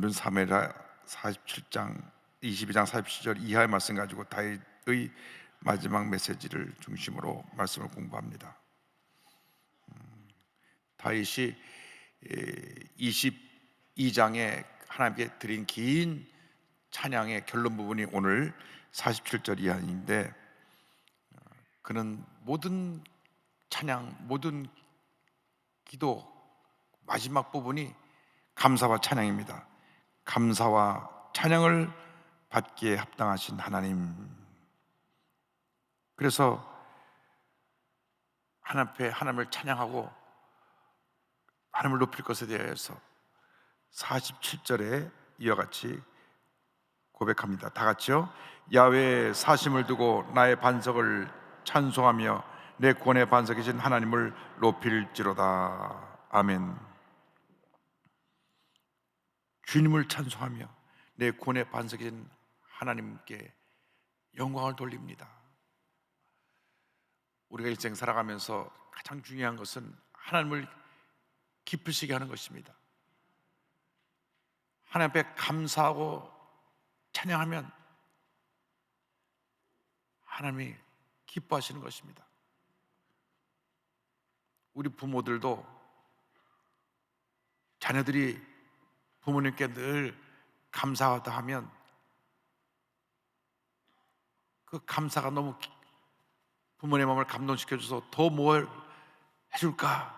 오늘은 사무엘하 47장 22장 47절 이하의 말씀 가지고 다윗의 마지막 메시지를 중심으로 말씀을 공부합니다. 다윗이 22장에 하나님께 드린 긴 찬양의 결론 부분이 오늘 47절 이하인데, 그는 모든 찬양, 모든 기도 마지막 부분이 감사와 찬양입니다. 감사와 찬양을 받기에 합당하신 하나님. 그래서 하나님 앞에 하나님을 찬양하고 하나님을 높일 것에 대해서 47절에 이와 같이 고백합니다. 다 같이요. 야훼의 사심을 두고 나의 반석을 찬송하며 내 구원의 반석이신 하나님을 높일지로다. 아멘. 주님을 찬송하며 내 구원의 반석이신 하나님께 영광을 돌립니다. 우리가 일생 살아가면서 가장 중요한 것은 하나님을 기쁘시게 하는 것입니다. 하나님 앞에 감사하고 찬양하면 하나님이 기뻐하시는 것입니다. 우리 부모들도 자녀들이 부모님께 늘 감사하다 하면 그 감사가 너무 부모님의 마음을 감동시켜줘서 더 뭘 해줄까,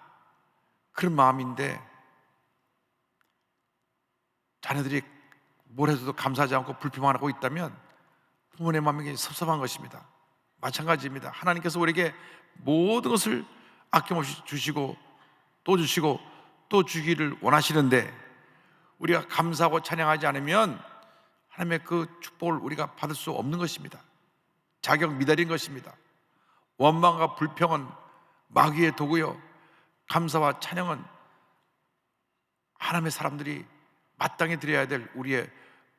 그런 마음인데, 자녀들이 뭘 해줘도 감사하지 않고 불평하고 있다면 부모님의 마음이 섭섭한 것입니다. 마찬가지입니다. 하나님께서 우리에게 모든 것을 아낌없이 주시고 또 주시고 또 주기를 원하시는데, 우리가 감사하고 찬양하지 않으면 하나님의 그 축복을 우리가 받을 수 없는 것입니다. 자격 미달인 것입니다. 원망과 불평은 마귀의 도구요, 감사와 찬양은 하나님의 사람들이 마땅히 드려야 될 우리의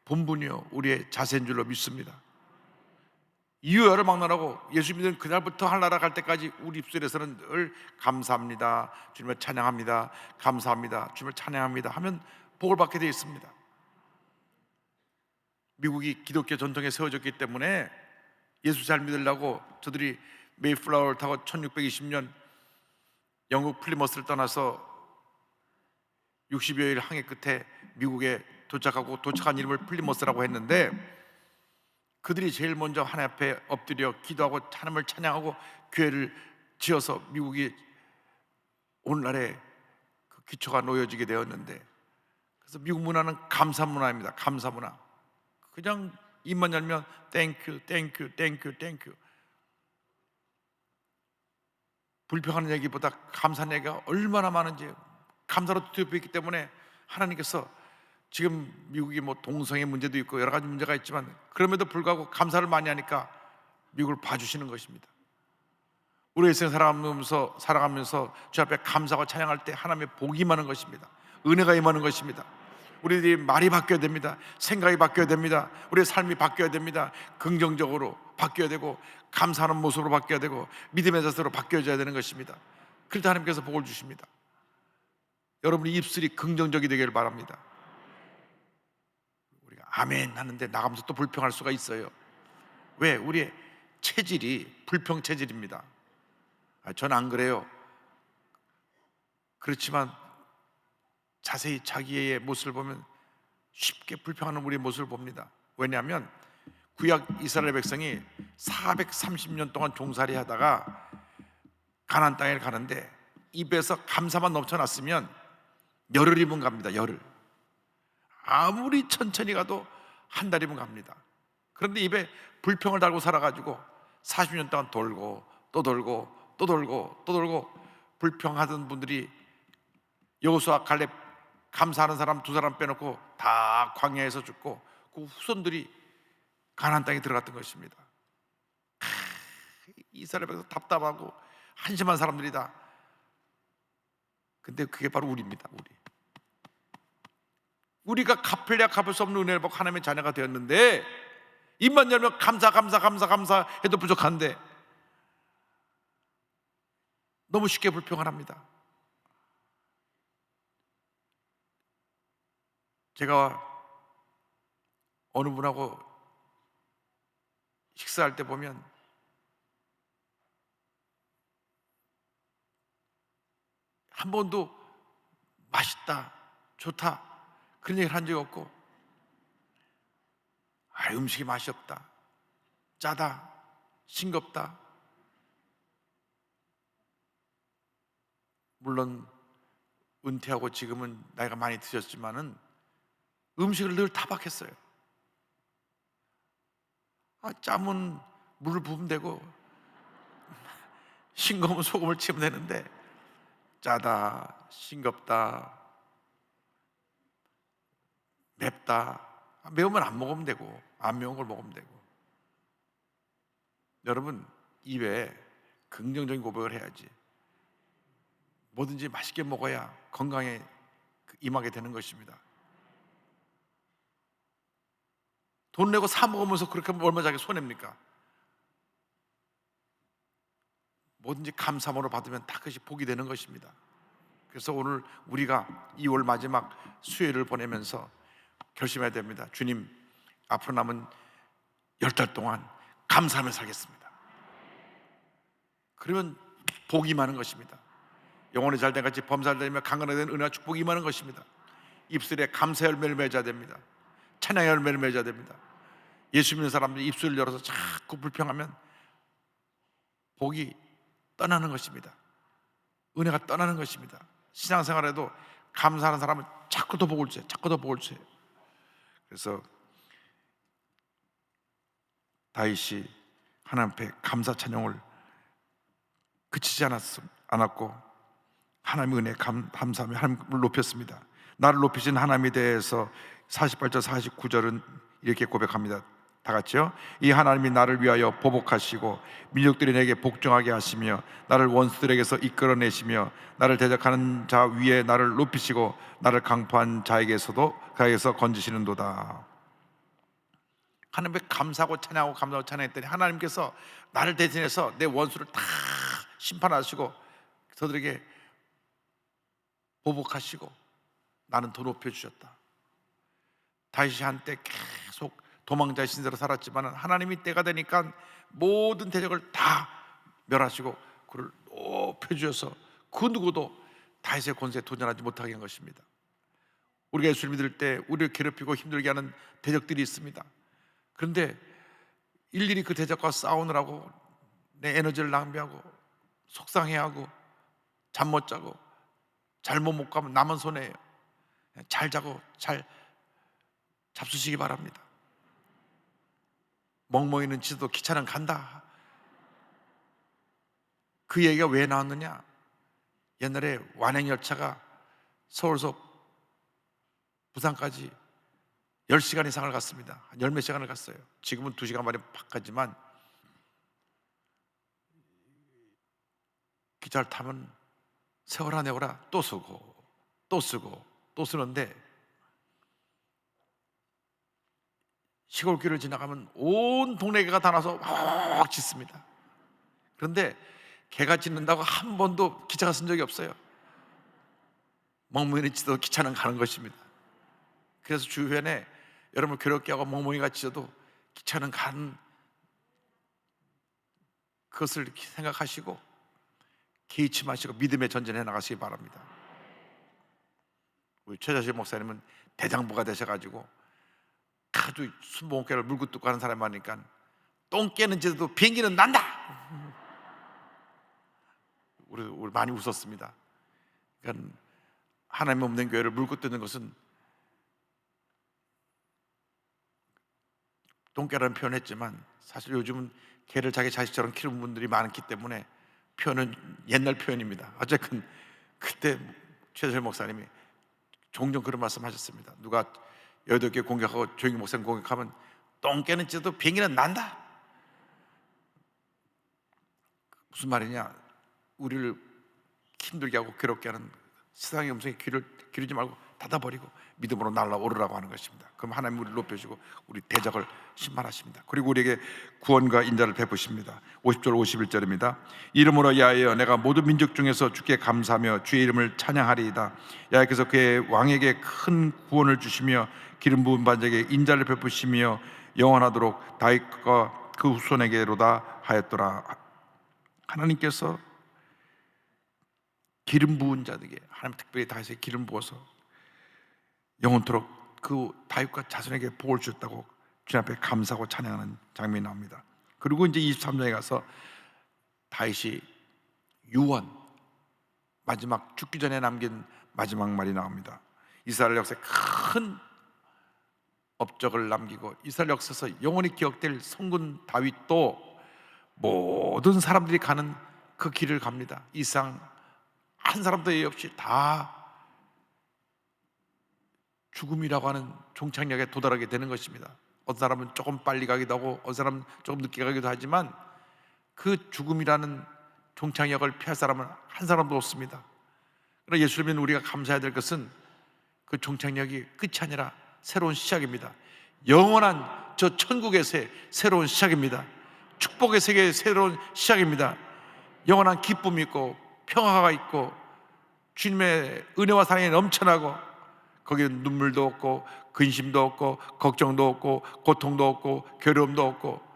본분이요, 우리의 자세인 줄로 믿습니다. 이유야를 막론하고 예수 믿는 그날부터 하늘나라 갈 때까지 우리 입술에서는 늘 감사합니다, 주님을 찬양합니다, 감사합니다, 주님을 찬양합니다 하면 복을 받게 되어 있습니다. 미국이 기독교 전통에 세워졌기 때문에 예수 잘 믿으려고 저들이 메이플라워를 타고 1620년 영국 플리머스를 떠나서 60여일 항해 끝에 미국에 도착하고, 도착한 이름을 플리머스라고 했는데, 그들이 제일 먼저 하나님 앞에 엎드려 기도하고 하나님을 찬양하고 교회를 지어서 미국이 오늘날의 그 기초가 놓여지게 되었는데, 그래서 미국 문화는 감사 문화입니다. 감사 문화. 그냥 입만 열면 땡큐 땡큐 땡큐 땡큐. 불평하는 얘기보다 감사하는 얘기가 얼마나 많은지 감사로 뒤덮여있기 때문에 하나님께서 지금 미국이 뭐 동성애 문제도 있고 여러 가지 문제가 있지만 그럼에도 불구하고 감사를 많이 하니까 미국을 봐주시는 것입니다. 우리 인생 살아가면서 주 앞에 감사하고 찬양할 때 하나님의 복이 임하는 것입니다. 은혜가 임하는 것입니다. 우리들이 말이 바뀌어야 됩니다. 생각이 바뀌어야 됩니다. 우리의 삶이 바뀌어야 됩니다. 긍정적으로 바뀌어야 되고 감사하는 모습으로 바뀌어야 되고 믿음의 자세로 바뀌어져야 되는 것입니다. 그럴 때 하나님께서 복을 주십니다. 여러분의 입술이 긍정적이 되기를 바랍니다. 우리가 아멘 하는데 나가면서 또 불평할 수가 있어요. 왜? 우리의 체질이 불평 체질입니다. 저는 안 그래요. 그렇지만 자세히 자기의 모습을 보면 쉽게 불평하는 우리의 모습을 봅니다. 왜냐하면 구약 이스라엘 백성이 430년 동안 종살이 하다가 가나안 땅에 가는데 입에서 감사만 넘쳐났으면 열흘이면 갑니다. 열흘. 아무리 천천히 가도 한 달이면 갑니다. 그런데 입에 불평을 달고 살아가지고 40년 동안 돌고 또 돌고 또 돌고 또 돌고, 불평하던 분들이 여호수아 갈렙 감사하는 사람 두 사람 빼놓고 다 광야에서 죽고 그 후손들이 가나안 땅에 들어갔던 것입니다. 이스라엘 백성 답답하고 한심한 사람들이다. 근데 그게 바로 우리입니다. 우리가 갚으려 갚을 수 없는 은혜를 받고 하나님의 자녀가 되었는데 입만 열면 감사 해도 부족한데 너무 쉽게 불평을 합니다. 제가 어느 분하고 식사할 때 보면 한 번도 맛있다, 좋다 그런 얘기를 한 적이 없고, 음식이 맛이 없다, 짜다, 싱겁다. 물론 은퇴하고 지금은 나이가 많이 드셨지만은 음식을 늘 타박했어요. 짜면 물을 부으면 되고 싱거우면 소금을 치면 되는데, 짜다, 싱겁다, 맵다, 매우면 안 먹으면 되고 안 매운 걸 먹으면 되고. 여러분, 입에 긍정적인 고백을 해야지. 뭐든지 맛있게 먹어야 건강에 임하게 되는 것입니다. 돈 내고 사 먹으면서 그렇게 하면 얼마나 자기 손해입니까? 뭐든지 감사함으로 받으면 다 그것이 복이 되는 것입니다. 그래서 오늘 우리가 2월 마지막 수요일을 보내면서 결심해야 됩니다. 주님, 앞으로 남은 10달 동안 감사하며 살겠습니다. 그러면 복이 임하는 것입니다. 영혼이 잘된 같이 범사를 되며 강건하게 된 은혜와 축복이 임하는 것입니다. 입술에 감사 열매를 맺어야 됩니다. 찬양 열매를 맺어야 됩니다. 예수 믿는 사람들이 입술을 열어서 자꾸 불평하면 복이 떠나는 것입니다. 은혜가 떠나는 것입니다. 신앙생활에도 감사하는 사람은 자꾸 더 복을 줘요. 자꾸 더 복을 줘요. 그래서 다윗이 하나님 앞에 감사 찬양을 그치지 않았고 하나님의 은혜에 감사하며 하나님을 높였습니다. 나를 높이신 하나님에 대해서 48절 49절은 이렇게 고백합니다. 다 같이요. 이 하나님이 나를 위하여 보복하시고 민족들이 내게 복종하게 하시며 나를 원수들에게서 이끌어내시며 나를 대적하는 자 위에 나를 높이시고 나를 강포한 자에게서 건지시는도다. 하나님께 감사하고 찬양했더니 하나님께서 나를 대신해서 내 원수를 다 심판하시고 저들에게 보복하시고 나는 더 높여주셨다. 다윗이 한때 계속 도망자의 신세로 살았지만 하나님이 때가 되니까 모든 대적을 다 멸하시고 그를 높여주셔서 그 누구도 다윗의 권세에 도전하지 못하게 한 것입니다. 우리가 예수를 믿을 때 우리를 괴롭히고 힘들게 하는 대적들이 있습니다. 그런데 일일이 그 대적과 싸우느라고 내 에너지를 낭비하고 속상해하고 잠 못 자고 잘못 못 가면 남은 손해예요. 잘 자고 잘 잡수시기 바랍니다. 멍멍이는 지도 기차는 간다. 그 얘기가 왜 나왔느냐? 옛날에 완행열차가 서울에서 부산까지 10시간 이상을 갔습니다. 한 열 몇 시간을 갔어요. 지금은 2시간 만에 팍 가지만 기차를 타면 세워라 내워라 또 쓰고 또 쓰고 또 쓰는데 시골길을 지나가면 온 동네 개가 다 나서 왁 짖습니다. 그런데 개가 짖는다고 한 번도 기차가 쓴 적이 없어요. 멍멍이는 짖어도 기차는 가는 것입니다. 그래서 주변에 여러분을 괴롭게 하고 멍멍이가 짖어도 기차는 가는 그것을 생각하시고 개의치 마시고 믿음의 전진해 나가시기 바랍니다. 우리 최자실 목사님은 대장부가 되셔가지고 아주 순복음교회를 물고 뜯고 하는 사람이 많으니까 똥 깨는 짓도 비행기는 난다. 우리 많이 웃었습니다. 그러니까 하나님 없는 교회를 물고 뜯는 것은 똥개라는 표현을 했지만 사실 요즘은 개를 자기 자식처럼 키우는 분들이 많기 때문에 표현은 옛날 표현입니다. 어쨌든 그때 최재철 목사님이 종종 그런 말씀 하셨습니다. 누가 여덟 공격하고 조용히 목사님 공격하면 똥 깨는 짓도 비행기는 난다. 무슨 말이냐? 우리를 힘들게 하고 괴롭게 하는 세상의 음성에 귀를 기르지 말고 닫아버리고 믿음으로 날아오르라고 하는 것입니다. 그럼 하나님 우리를 높여주고 우리 대적을 심판하십니다. 그리고 우리에게 구원과 인자를 베푸십니다. 50절 51절입니다. 이름으로 야하여 내가 모든 민족 중에서 주께 감사하며 주의 이름을 찬양하리이다. 야하께서 그의 왕에게 큰 구원을 주시며 기름 부은 반적에 인자를 베푸시며 영원하도록 다윗과 그 후손에게로다 하였더라. 하나님께서 기름 부은 자들에게, 하나님 특별히 다윗에게 기름 부어서 영원토록 그 다윗과 자손에게 복을 주셨다고 주님 앞에 감사하고 찬양하는 장면이 나옵니다. 그리고 이제 23장에 가서 다윗이 유언, 마지막 죽기 전에 남긴 마지막 말이 나옵니다. 이스라엘 역사에 큰 업적을 남기고 이스라엘 역사에서 영원히 기억될 성군 다윗도 모든 사람들이 가는 그 길을 갑니다. 이상 한 사람도 예의 없이 다 죽음이라고 하는 종착역에 도달하게 되는 것입니다. 어떤 사람은 조금 빨리 가기도 하고 어떤 사람은 조금 늦게 가기도 하지만 그 죽음이라는 종착역을 피할 사람은 한 사람도 없습니다. 그러나 예수님은 우리가 감사해야 될 것은 그 종착역이 끝이 아니라 새로운 시작입니다. 영원한 저 천국에서의 새로운 시작입니다. 축복의 세계의 새로운 시작입니다. 영원한 기쁨이 있고 평화가 있고 주님의 은혜와 사랑이 넘쳐나고 거기는 눈물도 없고 근심도 없고 걱정도 없고 고통도 없고 괴로움도 없고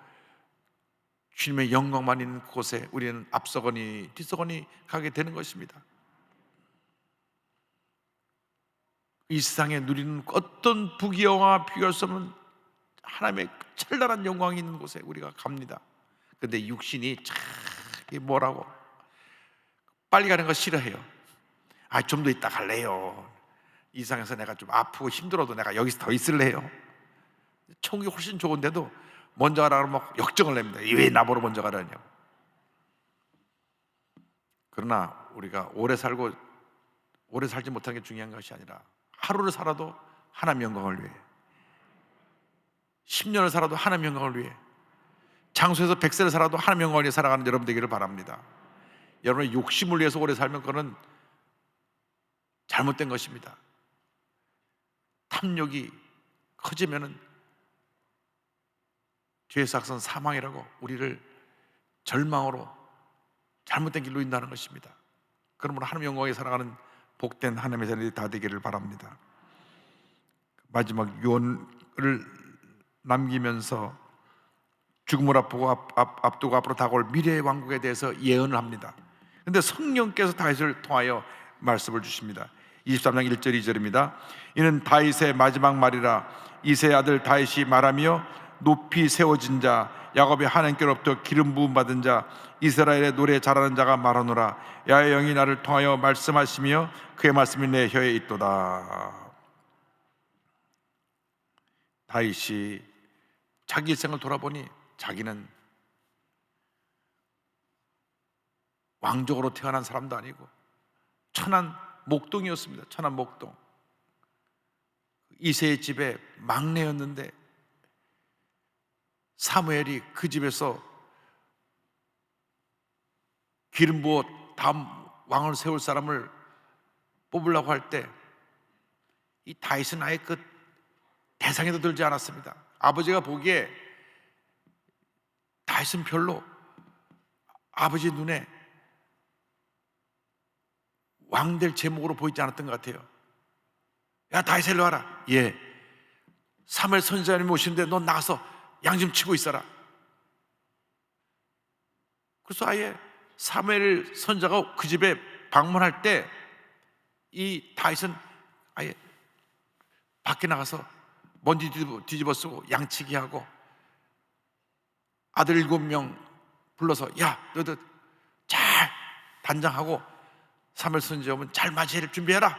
주님의 영광만 있는 곳에 우리는 앞서거니 뒤서거니 가게 되는 것입니다. 이 세상에 누리는 어떤 부귀영화와 비교할 수 없는 하나님의 찬란한 영광이 있는 곳에 우리가 갑니다. 근데 육신이 참 뭐라고 빨리 가는 거 싫어해요. 좀 더 있다 갈래요. 이 세상에서 내가 좀 아프고 힘들어도 내가 여기서 더 있을래요. 천국이 훨씬 좋은데도 먼저 가라 그러면 역정을 냅니다. 왜 나보러 먼저 가라냐고. 그러나 우리가 오래 살지 못하는 게 중요한 것이 아니라 하루를 살아도 하나님 영광을 위해, 10년을 살아도 하나님 영광을 위해, 장소에서 100세를 살아도 하나님 영광을 위해 살아가는 여러분 되기를 바랍니다. 여러분의 욕심을 위해서 오래 살면 그거는 잘못된 것입니다. 탐욕이 커지면은 죄의 삭선 사망이라고 우리를 절망으로 잘못된 길로 인도하는 것입니다. 그러므로 하나님 영광에 살아가는 복된 하나님의 자녀들이 다 되기를 바랍니다. 마지막 유언을 남기면서 죽음을 앞두고 앞으로 다가올 미래의 왕국에 대해서 예언을 합니다. 그런데 성령께서 다윗을 통하여 말씀을 주십니다. 23장 1절 2절입니다. 이는 다윗의 마지막 말이라. 이새의 아들 다윗이 말하며 높이 세워진 자 야곱의 하나님께로부터 기름 부음 받은 자 이스라엘의 노래 잘하는 자가 말하노라. 야의 영이 나를 통하여 말씀하시며 그의 말씀이 내 혀에 있도다. 다윗이 자기 일생을 돌아보니 자기는 왕족으로 태어난 사람도 아니고 천한 목동이었습니다. 천한 목동. 이새의 집의 막내였는데 사무엘이 그 집에서 기름 부어 다음 왕을 세울 사람을 뽑으려고 할 때 이 다윗은 아예 그 대상에도 들지 않았습니다. 아버지가 보기에 다윗은 별로 아버지 눈에 왕될 제목으로 보이지 않았던 것 같아요. 야 다윗 일로 와라. 예, 사무엘 선지자님이 오시는데 넌 나가서 양 좀 치고 있어라. 그래서 아예 사무엘 선지자가 그 집에 방문할 때 이 다윗은 아예 밖에 나가서 먼지 뒤집어 쓰고 양치기 하고 아들 7명 불러서 야 너희들 잘 단장하고 사무엘 선지자 오면 잘 맞이할 준비해라.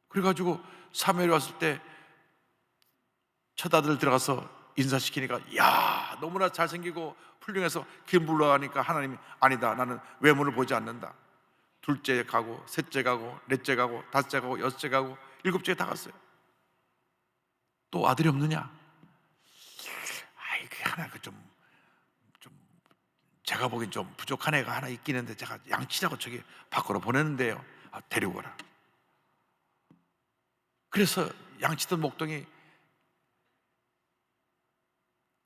그래가지고 사무엘이 왔을 때 첫 아들 들어가서 인사시키니까 야 너무나 잘생기고 훌륭해서 기름 불러가니까 하나님이 아니다 나는 외모를 보지 않는다. 둘째 가고 셋째 가고 넷째 가고 다섯째 가고 여섯째 가고 일곱째 다 갔어요. 또 아들이 없느냐? 그 하나 좀 제가 보기엔 좀 부족한 애가 하나 있긴 한데 제가 양치자고 저기 밖으로 보내는데요. 데리고 오라. 그래서 양치던 목동이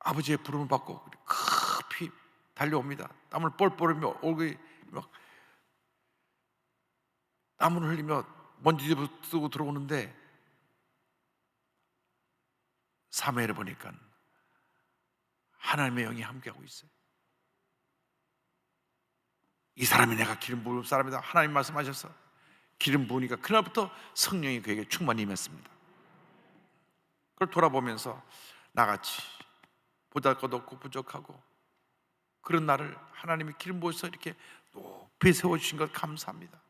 아버지의 부름을 받고 급히 달려옵니다. 땀을 뻘뻘 흘리며 얼굴이 막 땀을 흘리며 먼지 쓰고 들어오는데 사무엘을 보니까 하나님의 영이 함께하고 있어요. 이 사람이 내가 기름 부을 사람이다. 하나님 말씀하셔서 기름 부으니까 그날부터 성령이 그에게 충만히 임했습니다. 그걸 돌아보면서 나같이 보잘것없고 부족하고 그런 나를 하나님이 기름 부어서 이렇게 높이 세워주신 것 감사합니다.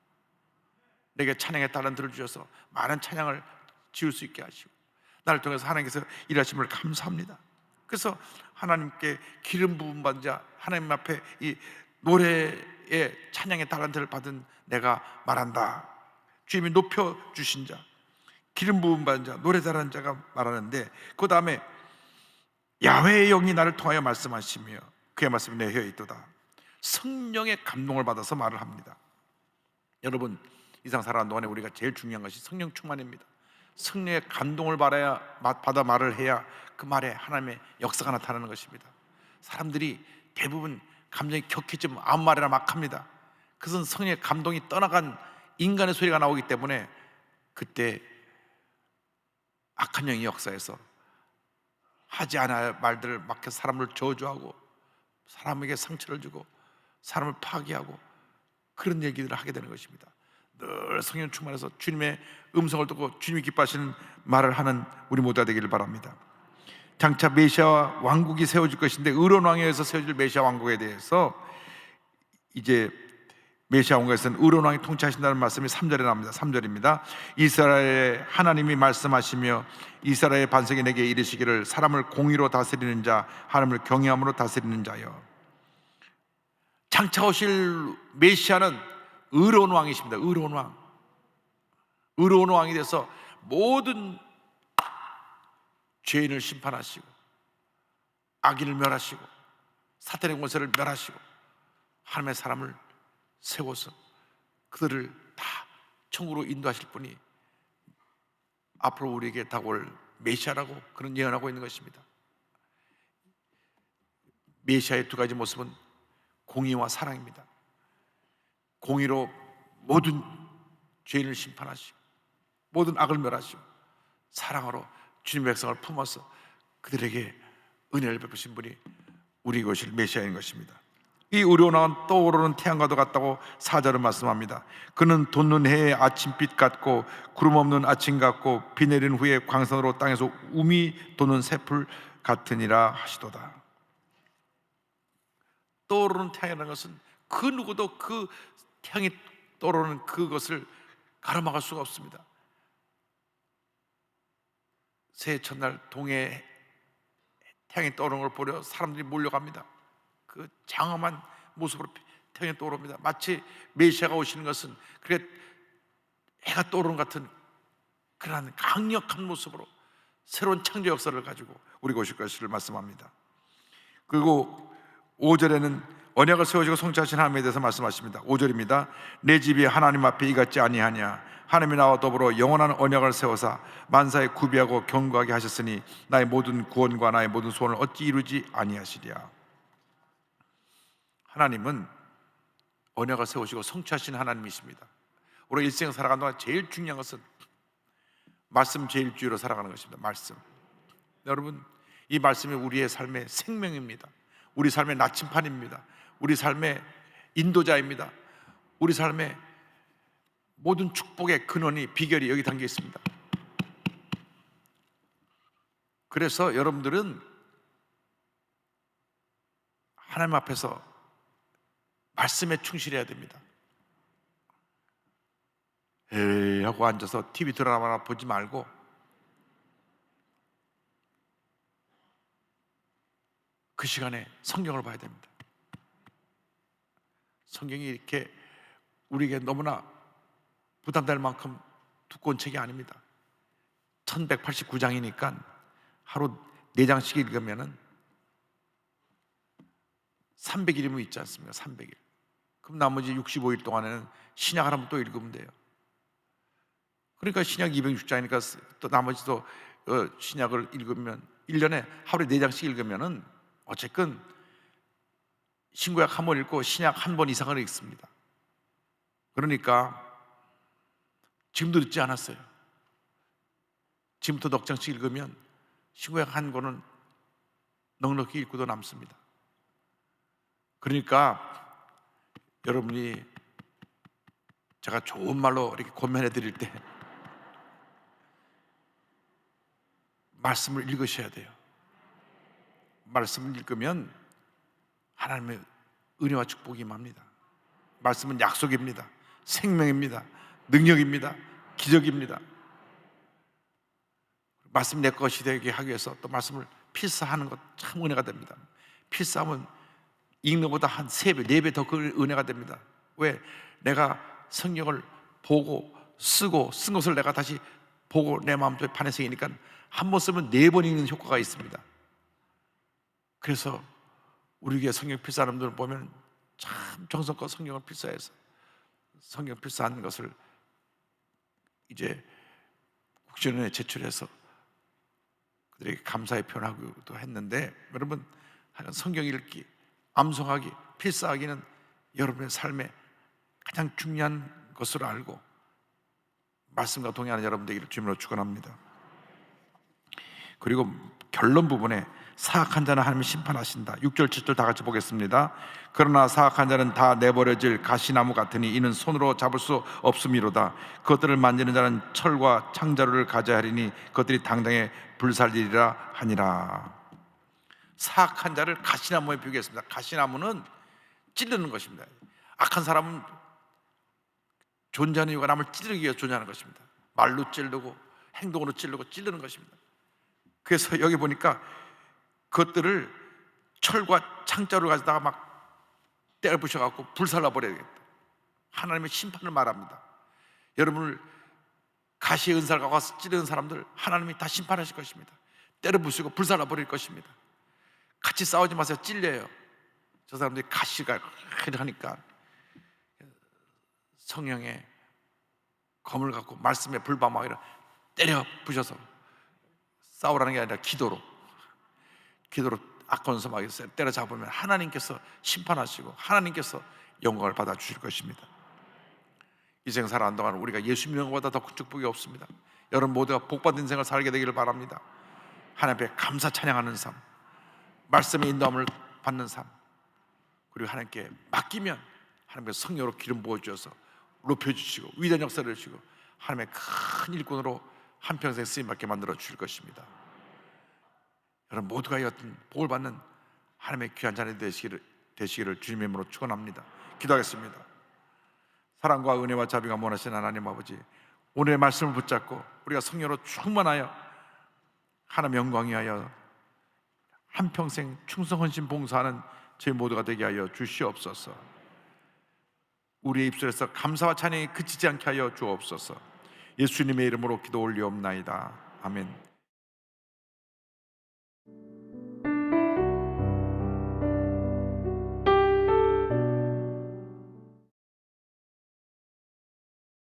내게 찬양의 달란트를 주셔서 많은 찬양을 지을 수 있게 하시고 나를 통해서 하나님께서 일하심을 감사합니다. 그래서 하나님께 기름 부음 받은 자, 하나님 앞에 이 노래의 찬양의 달란트를 받은 내가 말한다. 주님이 높여주신 자, 기름 부음 받은 자, 노래 잘하는 자가 말하는데, 그 다음에 야훼의 영이 나를 통하여 말씀하시며 그의 말씀이 내 혀에 있도다. 성령의 감동을 받아서 말을 합니다. 여러분, 이상 살아가는 동안에 우리가 제일 중요한 것이 성령 충만입니다. 성령의 감동을 받아 말을 해야 그 말에 하나님의 역사가 나타나는 것입니다. 사람들이 대부분 감정이 격해지면 아무 말이나 막 합니다. 그것은 성령의 감동이 떠나간 인간의 소리가 나오기 때문에 그때 악한 영이 역사해서 하지 않아야 할 말들을 막 해서 사람을 저주하고 사람에게 상처를 주고 사람을 파괴하고 그런 얘기들을 하게 되는 것입니다. 늘 성령 충만해서 주님의 음성을 듣고 주님이 기뻐하시는 말을 하는 우리 모두가 되기를 바랍니다. 장차 메시아 왕국이 세워질 것인데, 의로운 왕에 의해서 세워질 메시아 왕국에 대해서 이제 메시아 왕국에서는 의로운 왕이 통치하신다는 말씀이 3절에 나옵니다. 3절입니다. 이스라엘의 하나님이 말씀하시며 이스라엘의 반석이 내게 이르시기를 사람을 공의로 다스리는 자, 하나님을 경외함으로 다스리는 자여. 장차 오실 메시아는 의로운 왕이십니다. 의로운 왕. 의로운 왕이 돼서 모든 죄인을 심판하시고 악인을 멸하시고 사탄의 권세를 멸하시고 하나님의 사람을 세워서 그들을 다 천국으로 인도하실 분이 앞으로 우리에게 다가올 메시아라고 그런 예언하고 있는 것입니다. 메시아의 두 가지 모습은 공의와 사랑입니다. 공의로 모든 죄인을 심판하시고 모든 악을 멸하시고, 사랑으로 주님의 백성을 품어서 그들에게 은혜를 베푸신 분이 우리 것일 메시아인 것입니다. 이 의로운 왕은 떠오르는 태양과도 같다고 4절은 말씀합니다. 그는 돋는 해의 아침빛 같고 구름 없는 아침 같고 비 내린 후에 광선으로 땅에서 우미 돋는 새풀 같으니라 하시도다. 떠오르는 태양이라는 것은 그 누구도 그 태양이 떠오르는 그것을 가로막을 수가 없습니다. 새해 첫날 동해 태양이 떠오르는 걸 보려 사람들이 몰려갑니다. 그 장엄한 모습으로 태양이 떠오릅니다. 마치 메시아가 오시는 것은 그래 해가 떠오르는 같은 그러한 강력한 모습으로 새로운 창조 역사를 가지고 우리가 오실 것을 말씀합니다. 그리고 5절에는 언약을 세우시고 성취하신 하나님에 대해서 말씀하십니다. 5절입니다. 내 집이 하나님 앞에 이같지 아니하냐. 하나님이 나와 더불어 영원한 언약을 세우사 만사에 구비하고 견고하게 하셨으니 나의 모든 구원과 나의 모든 소원을 어찌 이루지 아니하시랴. 하나님은 언약을 세우시고 성취하신 하나님이십니다. 우리 일생 살아가는 동안 제일 중요한 것은 말씀 제일주의로 살아가는 것입니다. 말씀. 여러분, 이 말씀이 우리의 삶의 생명입니다. 우리 삶의 나침판입니다. 우리 삶의 인도자입니다. 우리 삶의 모든 축복의 근원이, 비결이 여기 담겨 있습니다. 그래서 여러분들은 하나님 앞에서 말씀에 충실해야 됩니다. 에이 하고 앉아서 TV 드라마나 보지 말고 그 시간에 성경을 봐야 됩니다. 성경이 이렇게 우리에게 너무나 부담될 만큼 두꺼운 책이 아닙니다. 1189장이니까 하루 4장씩 읽으면 300일이면 있지 않습니까? 300일. 그럼 나머지 65일 동안에는 신약 하나만 또 읽으면 돼요. 그러니까 신약 206장이니까 또 나머지도 신약을 읽으면 1년에 하루에 4장씩 읽으면은 어쨌든 신구약 한 번 읽고 신약 한 번 이상을 읽습니다. 그러니까 지금도 늦지 않았어요. 지금부터 넉 장씩 읽으면 신구약 한 권은 넉넉히 읽고도 남습니다. 그러니까 여러분이 제가 좋은 말로 이렇게 권면해 드릴 때 말씀을 읽으셔야 돼요. 말씀을 읽으면 하나님의 은혜와 축복이 임합니다. 말씀은 약속입니다. 생명입니다. 능력입니다. 기적입니다. 말씀 내 것이 되게 하기 위해서 또 말씀을 필사하는 것 참 은혜가 됩니다. 필사하면 읽는 것보다 한 3배, 4배 더 그 은혜가 됩니다. 왜? 내가 성경을 보고 쓰고 쓴 것을 내가 다시 보고 내 마음속에 반해서이니까 한 번 쓰면 4번 읽는 효과가 있습니다. 그래서 우리 교회 성경 필사하는 분들 보면 참 정성껏 성경을 필사해서 성경 필사하는 것을 이제 국정원에 제출해서 그들에게 감사의 표현하기도 했는데, 여러분 성경 읽기, 암송하기, 필사하기는 여러분의 삶에 가장 중요한 것으로 알고 말씀과 동의하는 여러분 되기를 주님으로 축원합니다. 그리고 결론 부분에 사악한 자는 하나님이 심판하신다. 6절 7절 다 같이 보겠습니다. 그러나 사악한 자는 다 내버려질 가시나무 같으니 이는 손으로 잡을 수 없음이로다. 그것들을 만지는 자는 철과 창자루를 가져야 하리니 그것들이 당장에 불살리리라 하니라. 사악한 자를 가시나무에 비교했습니다. 가시나무는 찌르는 것입니다. 악한 사람은 존재하는 이유가 남을 찌르기 위해서 존재하는 것입니다. 말로 찌르고 행동으로 찌르고 찌르는 것입니다. 그래서 여기 보니까 그것들을 철과 창자로 가져다가 막 때려 부셔갖고 불살라 버려야겠다. 하나님의 심판을 말합니다. 여러분을 가시의 은사를 갖고 와서 찌르는 사람들 하나님이 다 심판하실 것입니다. 때려 부수고 불살라 버릴 것입니다. 같이 싸우지 마세요. 찔려요. 저 사람들이 가시가 하니까 성령의 검을 갖고 말씀에 불방망이를 때려 부셔서 싸우라는 게 아니라 기도로 악건서 막 때려잡으면 하나님께서 심판하시고 하나님께서 영광을 받아주실 것입니다. 이 생을 살아가는 동안 우리가 예수 믿는 것보다 더 큰 축복이 없습니다. 여러분 모두가 복받은 인생을 살게 되기를 바랍니다. 하나님 앞에 감사 찬양하는 삶, 말씀의 인도함을 받는 삶, 그리고 하나님께 맡기면 하나님께서 성령으로 기름 부어주셔서 높여주시고 위대한 역사를 해주시고 하나님의 큰 일꾼으로 한평생 쓰임받게 만들어 주실 것입니다. 여러분 모두가 여튼 복을 받는 하나님의 귀한 자녀 되시기를 주님의 이름으로 축원합니다. 기도하겠습니다. 사랑과 은혜와 자비가 원하신 하나님 아버지, 오늘의 말씀을 붙잡고 우리가 성령으로 충만하여 하나님의 영광 위하여 한평생 충성 헌신 봉사하는 저희 모두가 되게 하여 주시옵소서. 우리의 입술에서 감사와 찬양이 그치지 않게 하여 주옵소서. 예수님의 이름으로 기도 올리옵나이다. 아멘.